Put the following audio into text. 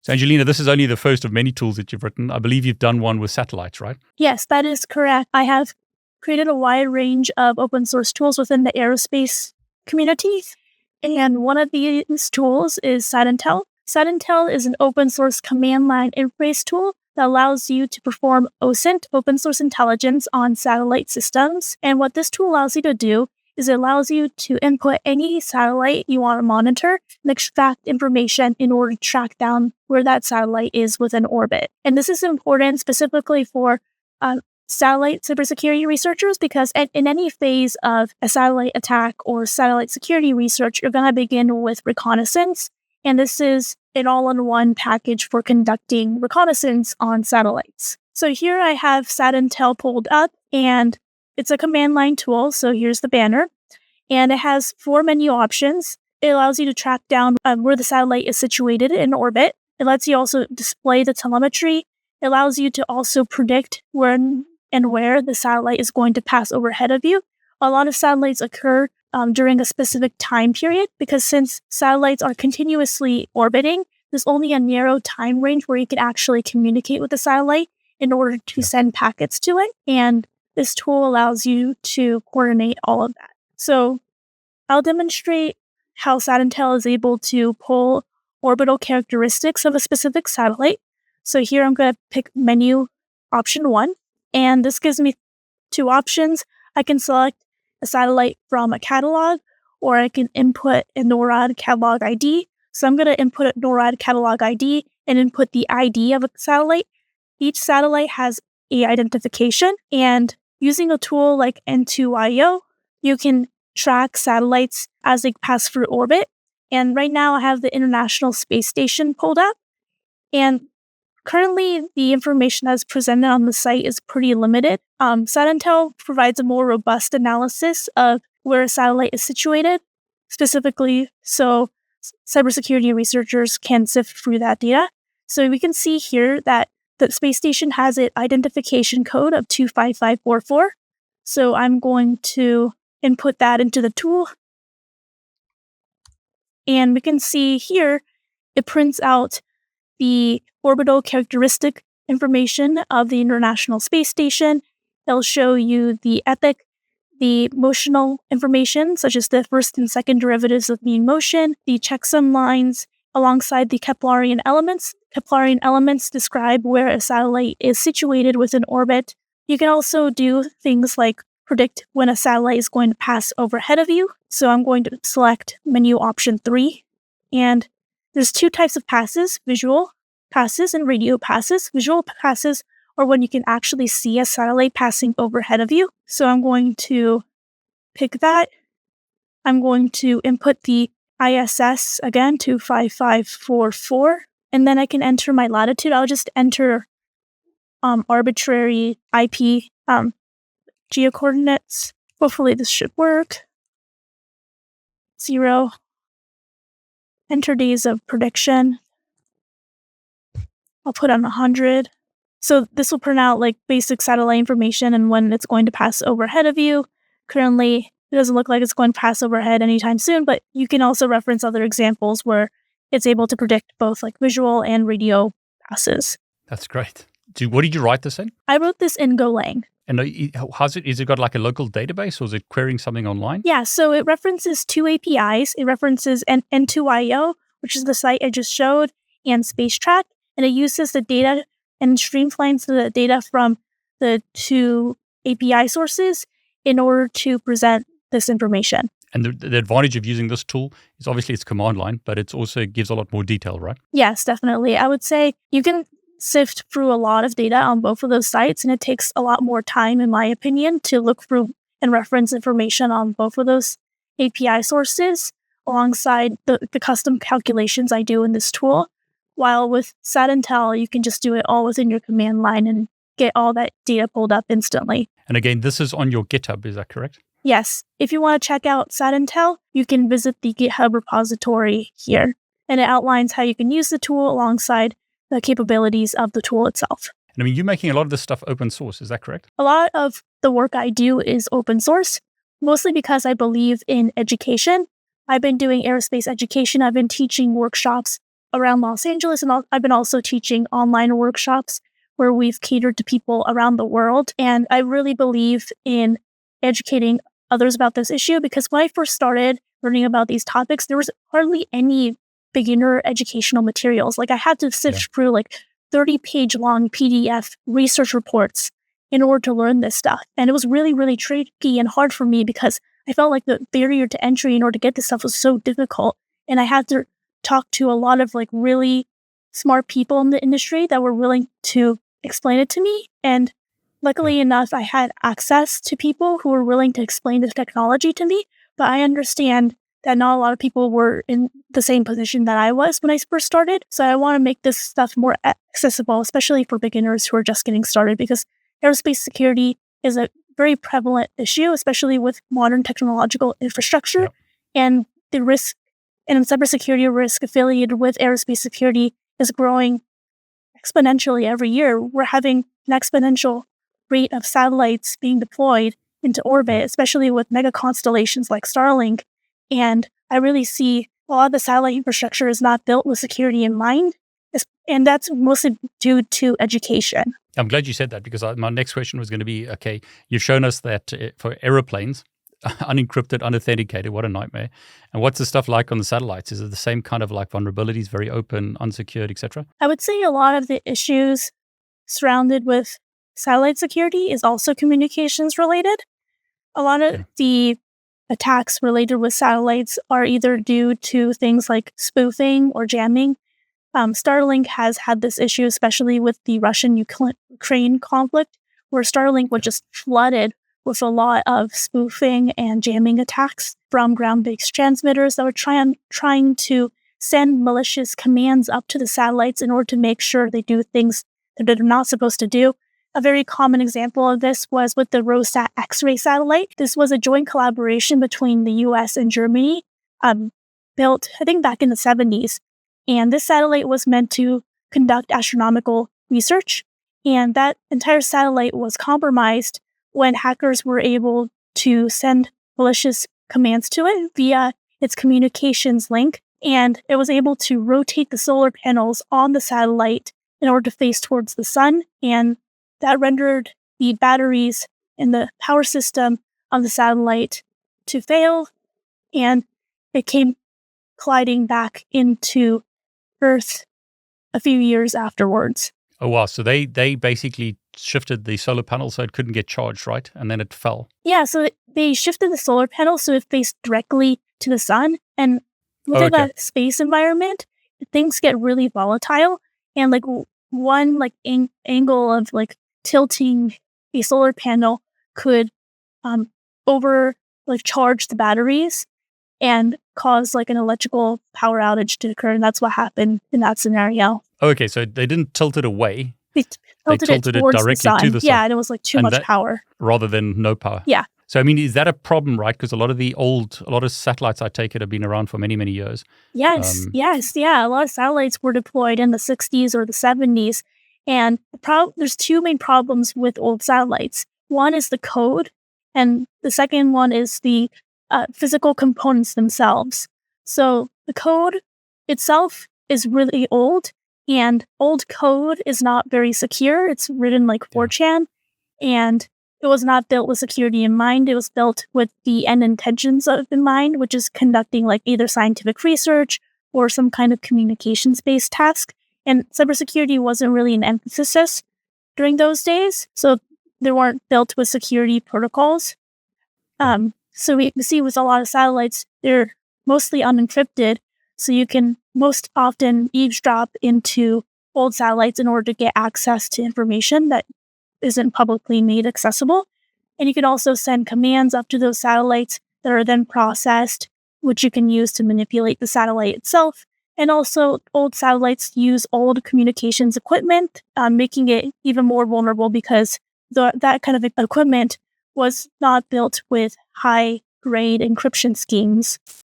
So Angelina, this is only the first of many tools that you've written. I believe you've done one with satellites, right? Yes, that is correct. I have created a wide range of open source tools within the aerospace community. And one of these tools is SatIntel. SatIntel is an open source command line interface tool that allows you to perform OSINT, open source intelligence, on satellite systems. And what this tool allows you to do is it allows you to input any satellite you want to monitor and extract information in order to track down where that satellite is within orbit. And this is important specifically for satellite cybersecurity researchers because in any phase of a satellite attack or satellite security research, you're going to begin with reconnaissance. And this is an all-in-one package for conducting reconnaissance on satellites. So here I have SatIntel pulled up, and it's a command line tool. So here's the banner, and it has 4 menu options. It allows you to track down where the satellite is situated in orbit. It lets you also display the telemetry. It allows you to also predict when and where the satellite is going to pass overhead of you. A lot of satellites occur during a specific time period because since satellites are continuously orbiting, there's only a narrow time range where you can actually communicate with the satellite in order to send packets to it. And this tool allows you to coordinate all of that. So I'll demonstrate how SatIntel is able to pull orbital characteristics of a specific satellite. So here I'm going to pick menu option 1. And this gives me 2 options. I can select a satellite from a catalog, or I can input a NORAD catalog ID. So I'm going to input a NORAD catalog ID and input the ID of a satellite. Each satellite has an identification, and using a tool like N2IO, you can track satellites as they pass through orbit. And right now I have the International Space Station pulled up, and currently, the information that's presented on the site is pretty limited. SatIntel provides a more robust analysis of where a satellite is situated, specifically so cybersecurity researchers can sift through that data. So we can see here that the space station has an identification code of 25544. So I'm going to input that into the tool. And we can see here, it prints out the orbital characteristic information of the International Space Station. It'll show you the epoch, the motional information, such as the first and second derivatives of mean motion, the checksum lines, alongside the Keplerian elements. Keplerian elements describe where a satellite is situated within orbit. You can also do things like predict when a satellite is going to pass overhead of you. So I'm going to select menu option 3. And there's 2 types of passes, visual passes and radio passes. Visual passes are when you can actually see a satellite passing overhead of you. So I'm going to pick that. I'm going to input the ISS, again, 25544, and then I can enter my latitude. I'll just enter arbitrary IP geocoordinates. Hopefully this should work. 0. Enter days of prediction. I'll put on 100. So this will print out like basic satellite information and when it's going to pass overhead of you. Currently, it doesn't look like it's going to pass overhead anytime soon, but you can also reference other examples where it's able to predict both like visual and radio passes. That's great. What did you write this in? I wrote this in Golang. And is it got like a local database, or is it querying something online? Yeah, so it references 2 APIs. It references N2IO, which is the site I just showed, and SpaceTrack, and it uses the data and streamlines the data from the 2 API sources in order to present this information. And the advantage of using this tool is obviously it's command line, but it also gives a lot more detail, right? Yes, definitely. I would say you can sift through a lot of data on both of those sites, and it takes a lot more time, in my opinion, to look through and reference information on both of those API sources alongside the custom calculations I do in this tool. While with SatIntel, you can just do it all within your command line and get all that data pulled up instantly. And again, this is on your GitHub, is that correct? Yes. If you want to check out SatIntel, you can visit the GitHub repository here. And it outlines how you can use the tool alongside the capabilities of the tool itself. And I mean, you're making a lot of this stuff open source, is that correct? A lot of the work I do is open source, mostly because I believe in education. I've been doing aerospace education. I've been teaching workshops around Los Angeles, and I've been also teaching online workshops where we've catered to people around the world. And I really believe in educating others about this issue, because when I first started learning about these topics, there was hardly any beginner educational materials. Like I had to sift through like 30-page long PDF research reports in order to learn this stuff. And it was really, really tricky and hard for me because I felt like the barrier to entry in order to get this stuff was so difficult. And I had to talk to a lot of like really smart people in the industry that were willing to explain it to me. And luckily enough, I had access to people who were willing to explain this technology to me. But I understand that not a lot of people were in the same position that I was when I first started. So I want to make this stuff more accessible, especially for beginners who are just getting started, because aerospace security is a very prevalent issue, especially with modern technological infrastructure. And the risk and cybersecurity risk affiliated with aerospace security is growing exponentially every year. We're having an exponential rate of satellites being deployed into orbit, especially with mega constellations like Starlink. And I really see a lot of the satellite infrastructure is not built with security in mind. And that's mostly due to education. I'm glad you said that, because my next question was going to be, okay, you've shown us that for aeroplanes, unencrypted, unauthenticated, what a nightmare. And what's the stuff like on the satellites? Is it the same kind of like vulnerabilities, very open, unsecured, etc.? I would say a lot of the issues surrounded with satellite security is also communications related. A lot of the attacks related with satellites are either due to things like spoofing or jamming. Starlink has had this issue, especially with the Russian-Ukraine conflict, where Starlink was just flooded with a lot of spoofing and jamming attacks from ground-based transmitters that were trying to send malicious commands up to the satellites in order to make sure they do things that they're not supposed to do. A very common example of this was with the ROSAT X-ray satellite. This was a joint collaboration between the US and Germany, built, I think, back in the 70s. And this satellite was meant to conduct astronomical research. And that entire satellite was compromised when hackers were able to send malicious commands to it via its communications link. And it was able to rotate the solar panels on the satellite in order to face towards the sun. And that rendered the batteries in the power system of the satellite to fail. And it came colliding back into Earth a few years afterwards. Oh, wow. So they basically shifted the solar panel so it couldn't get charged, right? And then it fell. Yeah, so they shifted the solar panel so it faced directly to the sun. And within a space environment, things get really volatile. And like one like angle of like tilting a solar panel could charge the batteries and cause like an electrical power outage to occur. And that's what happened in that scenario. Okay, so they didn't tilt it away. They tilted it directly to the sun. Yeah, and it was like too much power. Rather than no power. Yeah. So, I mean, is that a problem, right? Because a lot of satellites, I take it, have been around for many, many years. Yes. A lot of satellites were deployed in the 60s or the 70s. And there's two main problems with old satellites. One is the code, and the second one is the physical components themselves. So the code itself is really old, and old code is not very secure. It's written like 4chan, and it was not built with security in mind. It was built with the end intentions in mind, which is conducting like either scientific research or some kind of communications-based task. And cybersecurity wasn't really an emphasis during those days, so they weren't built with security protocols. So we see with a lot of satellites, they're mostly unencrypted, so you can most often eavesdrop into old satellites in order to get access to information that isn't publicly made accessible. And you can also send commands up to those satellites that are then processed, which you can use to manipulate the satellite itself. And also, old satellites use old communications equipment, making it even more vulnerable because that kind of equipment was not built with high-grade encryption schemes.